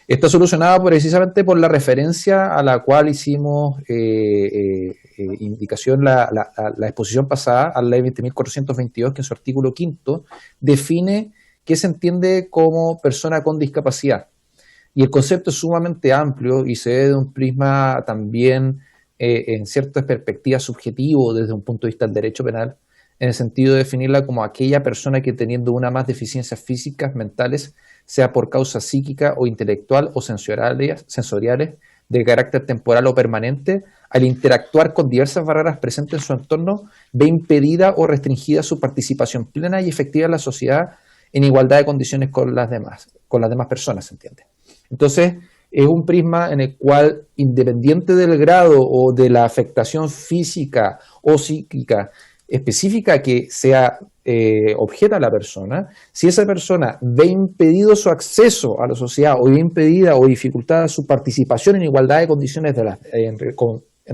Está solucionada precisamente por la referencia a la cual hicimos indicación la exposición pasada a la ley 20.422, que en su artículo 5 define qué se entiende como persona con discapacidad. Y el concepto es sumamente amplio y se ve de un prisma también en ciertas perspectivas subjetivo desde un punto de vista del derecho penal, en el sentido de definirla como aquella persona que, teniendo una más deficiencias físicas, mentales, sea por causa psíquica o intelectual o sensoriales, de carácter temporal o permanente, al interactuar con diversas barreras presentes en su entorno, ve impedida o restringida su participación plena y efectiva en la sociedad en igualdad de condiciones con las demás personas, ¿se entiende? Entonces, es un prisma en el cual, independiente del grado o de la afectación física o psíquica específica que sea objeta a la persona, si esa persona ve impedido su acceso a la sociedad o ve impedida o dificultada su participación en igualdad de condiciones en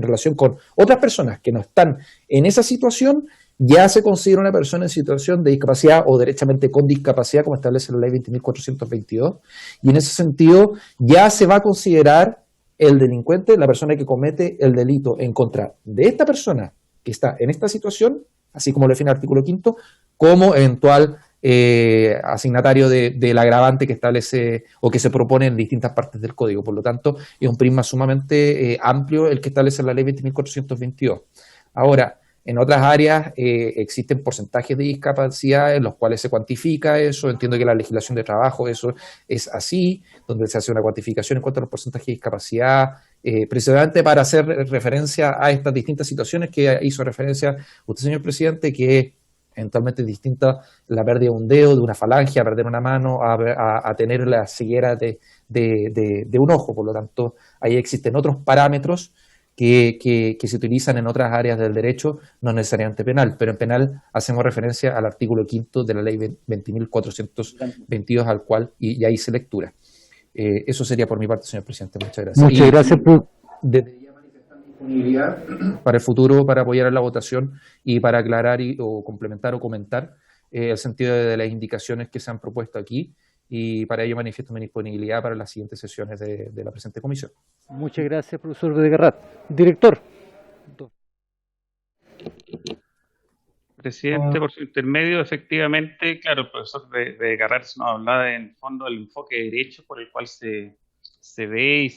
relación con otras personas que no están en esa situación, ya se considera una persona en situación de discapacidad o derechamente con discapacidad, como establece la ley 20.422, y en ese sentido ya se va a considerar el delincuente, la persona que comete el delito en contra de esta persona que está en esta situación, así como lo define el artículo 5, como eventual asignatario del agravante que establece o que se propone en distintas partes del código. Por lo tanto, es un prisma sumamente amplio el que establece la ley 20.422. Ahora, en otras áreas existen porcentajes de discapacidad en los cuales se cuantifica eso. Entiendo que la legislación de trabajo eso es así, donde se hace una cuantificación en cuanto a los porcentajes de discapacidad, precisamente para hacer referencia a estas distintas situaciones que hizo referencia usted, señor presidente, que eventualmente es distinta la pérdida de un dedo, de una falange, a perder una mano, a tener la ceguera de un ojo. Por lo tanto, ahí existen otros parámetros que se utilizan en otras áreas del derecho, no necesariamente penal, pero en penal hacemos referencia al artículo 5 de la ley 20.422, al cual y ahí se lectura. Eso sería por mi parte, señor presidente. Muchas gracias. Muchas gracias. Desde ya manifestar mi disponibilidad para el futuro, para apoyar en la votación y para aclarar o complementar o comentar el sentido de las indicaciones que se han propuesto aquí, y para ello manifiesto mi disponibilidad para las siguientes sesiones de la presente comisión. Muchas gracias, profesor Becarrat. Director. Presidente, por su intermedio, efectivamente, claro, el profesor de Carrarse nos hablaba en el fondo del enfoque de derecho por el cual se ve y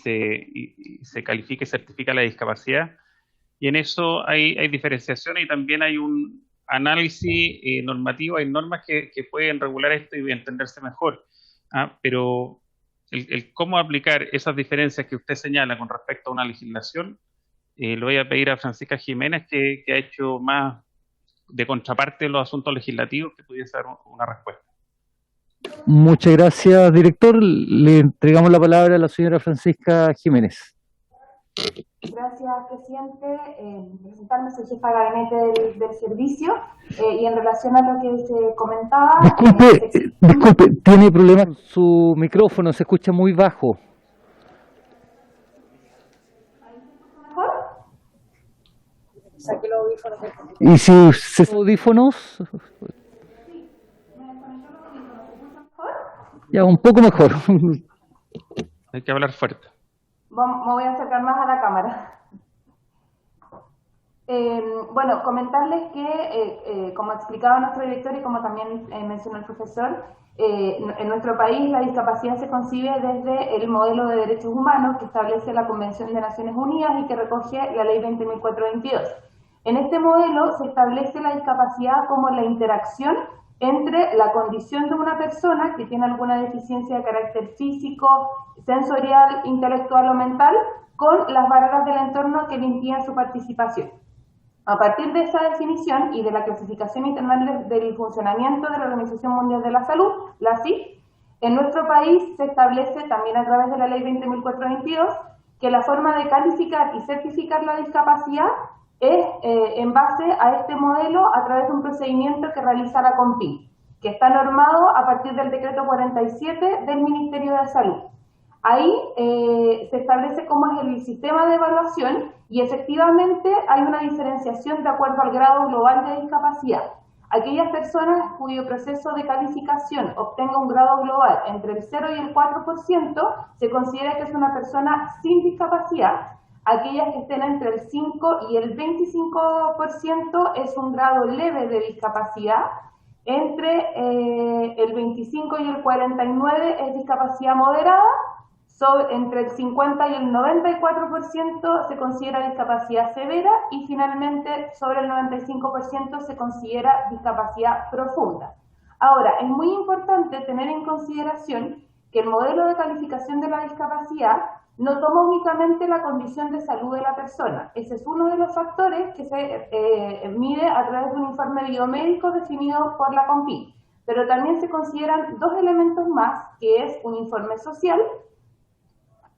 se califica y certifica la discapacidad. Y en eso hay diferenciaciones y también hay un análisis normativo, hay normas que pueden regular esto y entenderse mejor. Pero el cómo aplicar esas diferencias que usted señala con respecto a una legislación, lo voy a pedir a Francisca Jiménez, que ha hecho más de contraparte de los asuntos legislativos, que pudiese dar una respuesta. Muchas gracias, director. Le entregamos la palabra a la señora Francisca Jiménez. Gracias, presidente. Presentarme, soy jefa de gabinete del servicio y en relación a lo que se comentaba... Disculpe, tiene problemas con su micrófono, se escucha muy bajo. ¿Mejor? Saque los audífonos. ¿Y si se audífonos? Ya, un poco mejor. Hay que hablar fuerte. Me voy a acercar más a la cámara. Bueno, comentarles que, como explicaba nuestro director y como también mencionó el profesor, en nuestro país la discapacidad se concibe desde el modelo de derechos humanos que establece la Convención de Naciones Unidas y que recoge la Ley 20.422. En este modelo se establece la discapacidad como la interacción entre la condición de una persona que tiene alguna deficiencia de carácter físico, sensorial, intelectual o mental, con las barreras del entorno que le impiden su participación. A partir de esa definición y de la clasificación internacional del funcionamiento de la Organización Mundial de la Salud, la CIF, en nuestro país se establece también a través de la Ley 20.422 que la forma de calificar y certificar la discapacidad es en base a este modelo a través de un procedimiento que realiza la CONPI, que está normado a partir del decreto 47 del Ministerio de Salud. Ahí se establece cómo es el sistema de evaluación y efectivamente hay una diferenciación de acuerdo al grado global de discapacidad. Aquellas personas cuyo proceso de calificación obtenga un grado global entre el 0 y el 4% se considera que es una persona sin discapacidad. Aquellas que estén entre el 5 y el 25% es un grado leve de discapacidad. Entre el 25 y el 49% es discapacidad moderada. Entre el 50 y el 94% se considera discapacidad severa y finalmente sobre el 95% se considera discapacidad profunda. Ahora, es muy importante tener en consideración que el modelo de calificación de la discapacidad no toma únicamente la condición de salud de la persona. Ese es uno de los factores que se mide a través de un informe biomédico definido por la CONPI. Pero también se consideran dos elementos más, que es un informe social,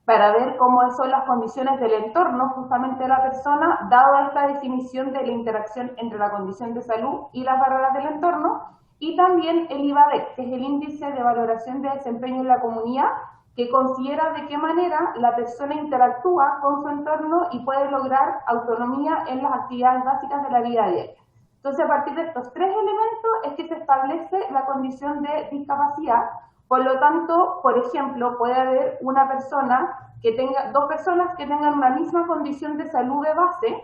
para ver cómo son las condiciones del entorno justamente de la persona, dado esta definición de la interacción entre la condición de salud y las barreras del entorno, y también el IVADEC, que es el índice de valoración de desempeño en la comunidad, que considera de qué manera la persona interactúa con su entorno y puede lograr autonomía en las actividades básicas de la vida diaria. Entonces, a partir de estos tres elementos es que se establece la condición de discapacidad. Por lo tanto, por ejemplo, puede haber una persona que tenga, dos personas que tengan una misma condición de salud de base,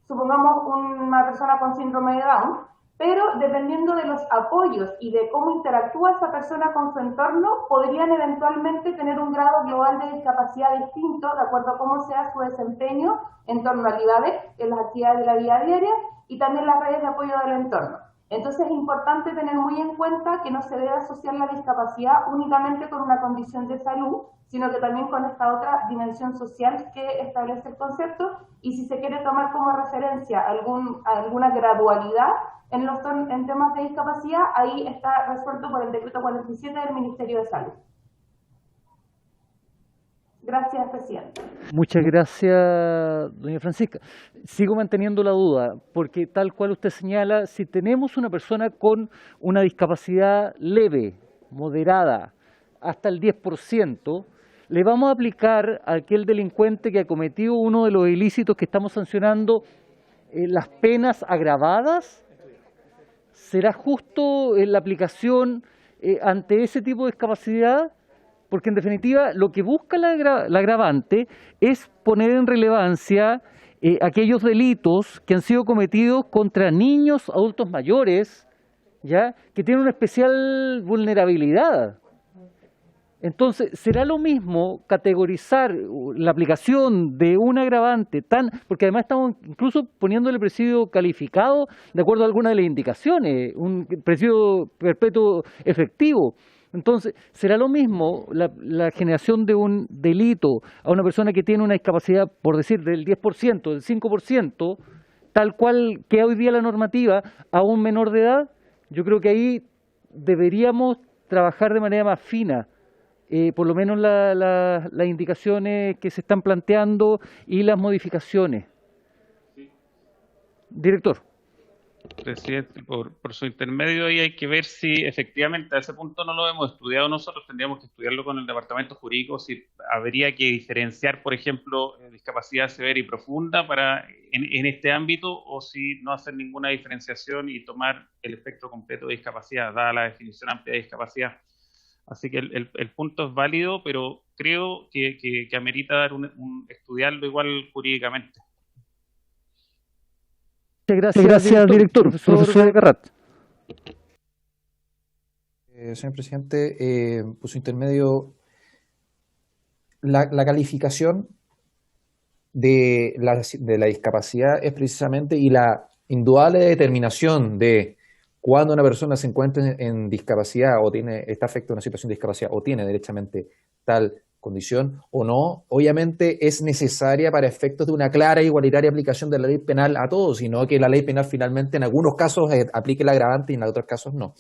supongamos una persona con síndrome de Down, pero dependiendo de los apoyos y de cómo interactúa esa persona con su entorno, podrían eventualmente tener un grado global de discapacidad distinto de acuerdo a cómo sea su desempeño en torno al IVADEC, en las actividades de la vida diaria, y también las redes de apoyo del entorno. Entonces es importante tener muy en cuenta que no se debe asociar la discapacidad únicamente con una condición de salud, sino que también con esta otra dimensión social que establece el concepto, y si se quiere tomar como referencia alguna gradualidad en temas de discapacidad, ahí está resuelto por el decreto 47 del Ministerio de Salud. Gracias, presidente. Muchas gracias, doña Francisca. Sigo manteniendo la duda, porque tal cual usted señala, si tenemos una persona con una discapacidad leve, moderada, hasta el 10%, ¿le vamos a aplicar a aquel delincuente que ha cometido uno de los ilícitos que estamos sancionando las penas agravadas? ¿Será justo la aplicación ante ese tipo de discapacidad? Porque en definitiva lo que busca la agravante es poner en relevancia aquellos delitos que han sido cometidos contra niños, adultos mayores, ¿ya?, que tienen una especial vulnerabilidad. Entonces, ¿será lo mismo categorizar la aplicación de un agravante porque además estamos incluso poniéndole presidio calificado de acuerdo a algunas de las indicaciones, un presidio perpetuo efectivo? Entonces, ¿será lo mismo la generación de un delito a una persona que tiene una discapacidad, por decir, del 10%, del 5%, tal cual que hoy día la normativa, a un menor de edad? Yo creo que ahí deberíamos trabajar de manera más fina, por lo menos las indicaciones que se están planteando y las modificaciones. Director. Presidente, por su intermedio ahí hay que ver si efectivamente a ese punto no lo hemos estudiado nosotros, tendríamos que estudiarlo con el departamento jurídico, si habría que diferenciar, por ejemplo, discapacidad severa y profunda en este ámbito, o si no hacer ninguna diferenciación y tomar el espectro completo de discapacidad, dada la definición amplia de discapacidad. Así que el punto es válido, pero creo que amerita dar estudiarlo igual jurídicamente. Gracias, director. Profesor Garrat. Señor presidente, por su intermedio, la calificación de la discapacidad es precisamente, y la indudable determinación de cuando una persona se encuentra en discapacidad o está afectada a una situación de discapacidad o tiene derechamente tal condición o no, obviamente es necesaria para efectos de una clara e igualitaria aplicación de la ley penal a todos, sino que la ley penal finalmente en algunos casos aplique el agravante y en otros casos no.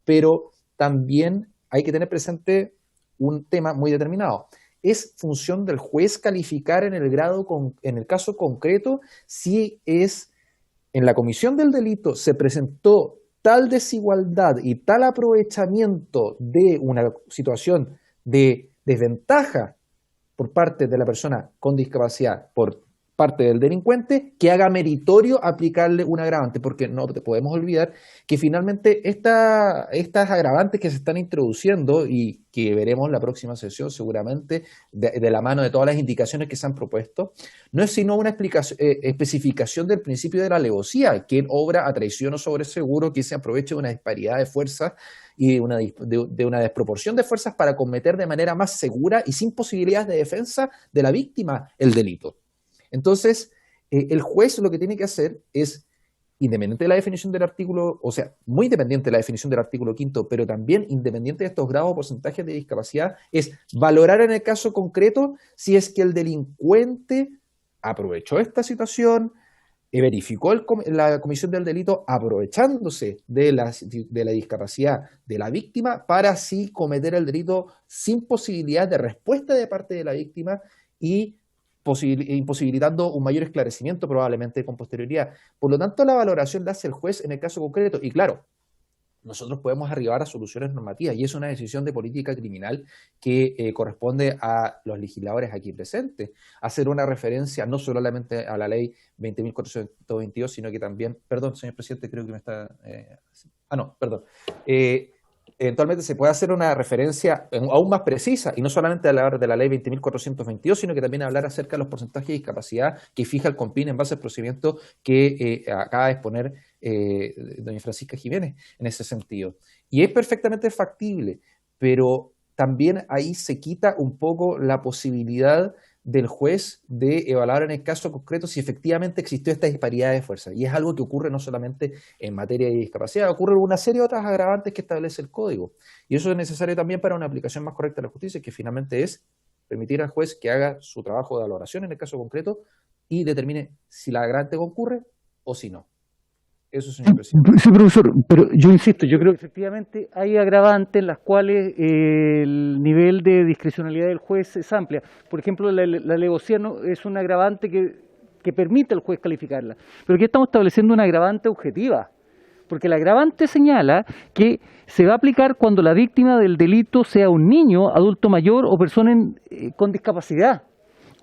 Pero también hay que tener presente un tema muy determinado. Es función del juez calificar en el caso concreto si en la comisión del delito se presentó tal desigualdad y tal aprovechamiento de una situación de desventaja por parte de la persona con discapacidad, por parte del delincuente, que haga meritorio aplicarle un agravante, porque no podemos olvidar que finalmente estas agravantes que se están introduciendo y que veremos en la próxima sesión seguramente de la mano de todas las indicaciones que se han propuesto, no es sino una especificación del principio de la alevosía, quien obra a traición o sobre seguro, que se aproveche de una disparidad de fuerzas y de una desproporción de fuerzas para cometer de manera más segura y sin posibilidades de defensa de la víctima el delito. Entonces, el juez lo que tiene que hacer es, independiente de la definición del artículo, o sea, muy independiente de la definición del artículo 5º, pero también independiente de estos grados o porcentajes de discapacidad, es valorar en el caso concreto si es que el delincuente aprovechó esta situación, verificó la comisión del delito aprovechándose de la discapacidad de la víctima para así cometer el delito sin posibilidad de respuesta de parte de la víctima y imposibilitando un mayor esclarecimiento probablemente con posterioridad. Por lo tanto, la valoración la hace el juez en el caso concreto. Y claro, nosotros podemos arribar a soluciones normativas y es una decisión de política criminal que corresponde a los legisladores aquí presentes. Hacer una referencia no solamente a la ley 20.422, sino que también, perdón, señor presidente, creo que me está... eventualmente se puede hacer una referencia aún más precisa, y no solamente hablar de la ley 20.422, sino que también hablar acerca de los porcentajes de discapacidad que fija el COMPIN en base al procedimiento que acaba de exponer doña Francisca Jiménez en ese sentido. Y es perfectamente factible, pero también ahí se quita un poco la posibilidad del juez de evaluar en el caso concreto si efectivamente existió esta disparidad de fuerza. Y es algo que ocurre no solamente en materia de discapacidad, ocurre en una serie de otras agravantes que establece el Código. Y eso es necesario también para una aplicación más correcta de la justicia, que finalmente es permitir al juez que haga su trabajo de valoración en el caso concreto y determine si la agravante concurre o si no. Eso, señor presidente. Sí, profesor, pero yo insisto, yo creo que efectivamente hay agravantes en las cuales el nivel de discrecionalidad del juez es amplia. Por ejemplo, la alevosía es un agravante que permite al juez calificarla. Pero aquí estamos estableciendo una agravante objetiva, porque el agravante señala que se va a aplicar cuando la víctima del delito sea un niño, adulto mayor o persona con discapacidad,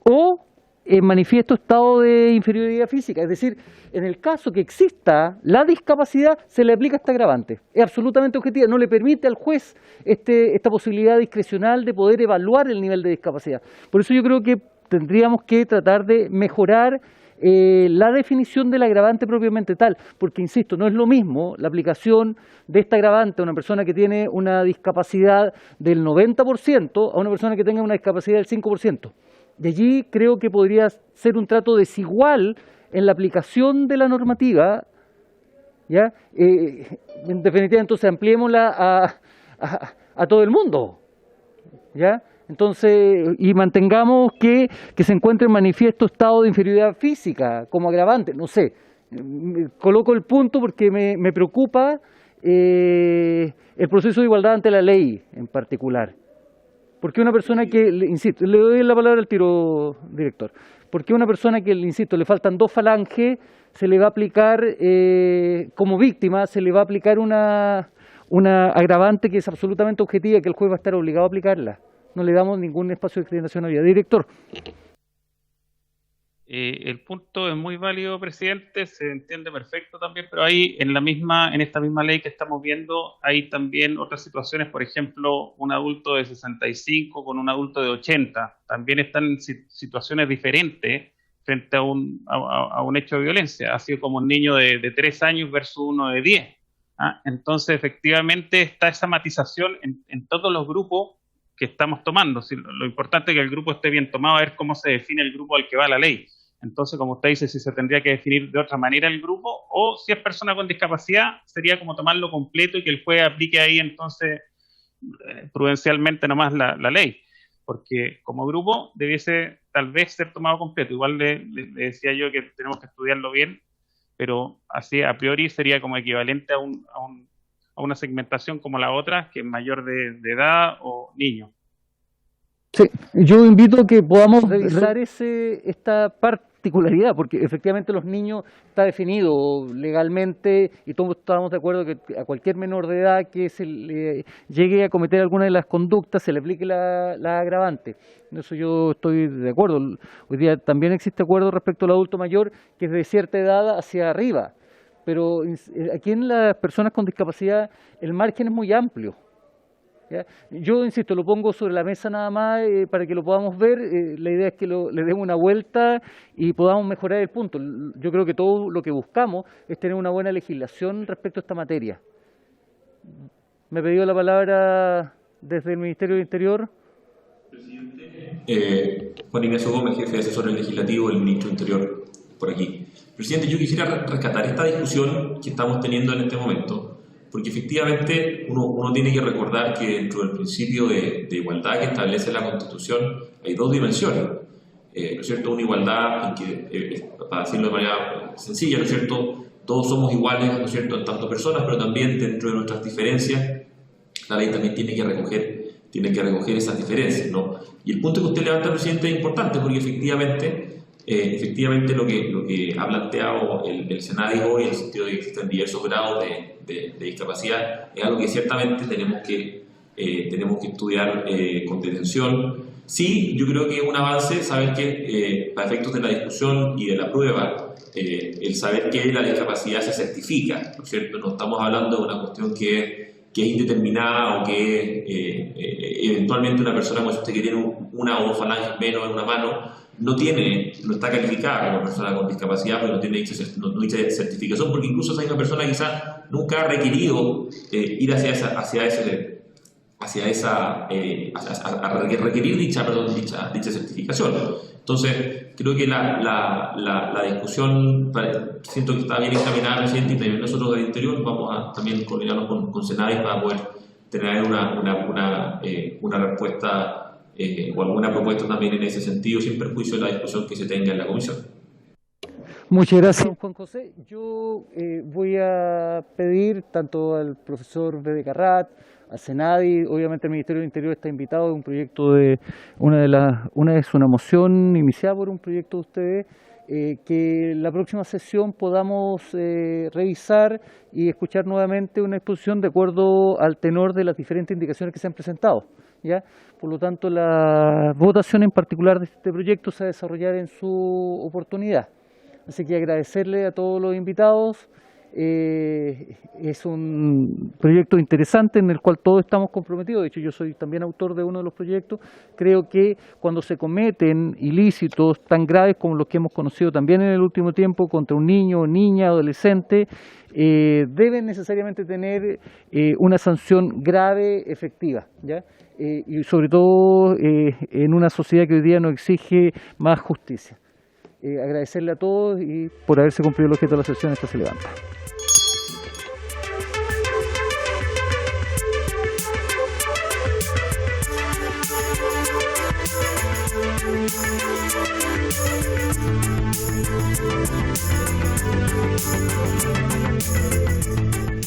o en manifiesto estado de inferioridad física. Es decir, en el caso que exista la discapacidad, se le aplica esta agravante. Es absolutamente objetiva, no le permite al juez esta posibilidad discrecional de poder evaluar el nivel de discapacidad. Por eso yo creo que tendríamos que tratar de mejorar la definición del agravante propiamente tal, porque, insisto, no es lo mismo la aplicación de este agravante a una persona que tiene una discapacidad del 90% a una persona que tenga una discapacidad del 5%. De allí creo que podría ser un trato desigual en la aplicación de la normativa, ¿ya? En definitiva, entonces ampliémosla a todo el mundo, ¿ya? Entonces, y mantengamos que se encuentre en manifiesto estado de inferioridad física como agravante, no sé. Coloco el punto porque me preocupa el proceso de igualdad ante la ley en particular. Porque una persona que, insisto, le doy la palabra al tiro, director, porque una persona que, insisto, le faltan 2 falanges, se le va a aplicar, como víctima, se le va a aplicar una agravante que es absolutamente objetiva, que el juez va a estar obligado a aplicarla. No le damos ningún espacio de discriminación a vida. Director. El punto es muy válido, presidente, se entiende perfecto también, pero ahí en esta misma ley que estamos viendo, hay también otras situaciones, por ejemplo, un adulto de 65 con un adulto de 80, también están en situaciones diferentes frente a un hecho de violencia, así como un niño de 3 años versus uno de 10. Entonces, efectivamente, está esa matización en todos los grupos que estamos tomando. Lo importante es que el grupo esté bien tomado, a ver cómo se define el grupo al que va la ley. Entonces, como usted dice, si se tendría que definir de otra manera el grupo, o si es persona con discapacidad, sería como tomarlo completo y que el juez aplique ahí entonces prudencialmente nomás la ley. Porque como grupo debiese tal vez ser tomado completo. Igual le decía yo que tenemos que estudiarlo bien, pero así a priori sería como equivalente a una segmentación como la otra, que es mayor de edad o niño. Sí, yo invito a que podamos revisar esta particularidad, porque efectivamente los niños está definido legalmente y todos estamos de acuerdo que a cualquier menor de edad que se le llegue a cometer alguna de las conductas se le aplique la agravante. En eso yo estoy de acuerdo. Hoy día también existe acuerdo respecto al adulto mayor que es de cierta edad hacia arriba, pero aquí en las personas con discapacidad el margen es muy amplio. ¿Ya? Yo insisto, lo pongo sobre la mesa nada más para que lo podamos ver. La idea es que le demos una vuelta y podamos mejorar el punto. Yo creo que todo lo que buscamos es tener una buena legislación respecto a esta materia. Me ha pedido la palabra desde el Ministerio del Interior. Presidente, Juan Ignacio Gómez, jefe de asesores legislativos del Ministro del Interior, por aquí. Presidente, yo quisiera rescatar esta discusión que estamos teniendo en este momento, porque efectivamente uno tiene que recordar que dentro del principio de igualdad que establece la Constitución hay 2 dimensiones, ¿no es cierto? Una igualdad en que, para decirlo de manera sencilla, ¿no es cierto?, todos somos iguales, ¿no es cierto?, en tanto personas, pero también dentro de nuestras diferencias, la ley también tiene que recoger esas diferencias, ¿no? Y el punto que usted levanta, presidente, es importante porque efectivamente lo que ha planteado el Senado hoy, en el sentido de que existen diversos grados de discapacidad, es algo que ciertamente tenemos que estudiar con detención. Sí, yo creo que es un avance saber que para efectos de la discusión y de la prueba, el saber que la discapacidad se certifica, ¿no es cierto? No estamos hablando de una cuestión que es indeterminada o que eventualmente una persona, como si usted que tiene una o 2 falanges menos en una mano, no está calificada como persona con discapacidad, pero no tiene dicha certificación, porque incluso esa persona quizás nunca ha requerido ir requerir dicha certificación. Entonces, creo que la discusión siento que está bien encaminada, presidente, y también nosotros del Interior vamos a también coordinarnos con Senadis para poder tener una respuesta o alguna propuesta también en ese sentido, sin perjuicio de la discusión que se tenga en la comisión. Muchas gracias, Juan José. Yo voy a pedir tanto al profesor Bede Carrat, al Senadi, obviamente el Ministerio del Interior está invitado, es un proyecto de una moción iniciada por un proyecto de ustedes, que la próxima sesión podamos revisar y escuchar nuevamente una exposición de acuerdo al tenor de las diferentes indicaciones que se han presentado, ¿ya? Por lo tanto, la votación en particular de este proyecto se va a desarrollar en su oportunidad. Así que agradecerle a todos los invitados Es un proyecto interesante en el cual todos estamos comprometidos. De hecho, yo soy también autor de uno de los proyectos. Creo que cuando se cometen ilícitos tan graves como los que hemos conocido también en el último tiempo contra un niño, niña, adolescente, deben necesariamente tener una sanción grave, efectiva, ¿ya? Y sobre todo en una sociedad que hoy día nos exige más justicia. Agradecerle a todos y por haberse cumplido el objeto de la sesión. Esta se levanta.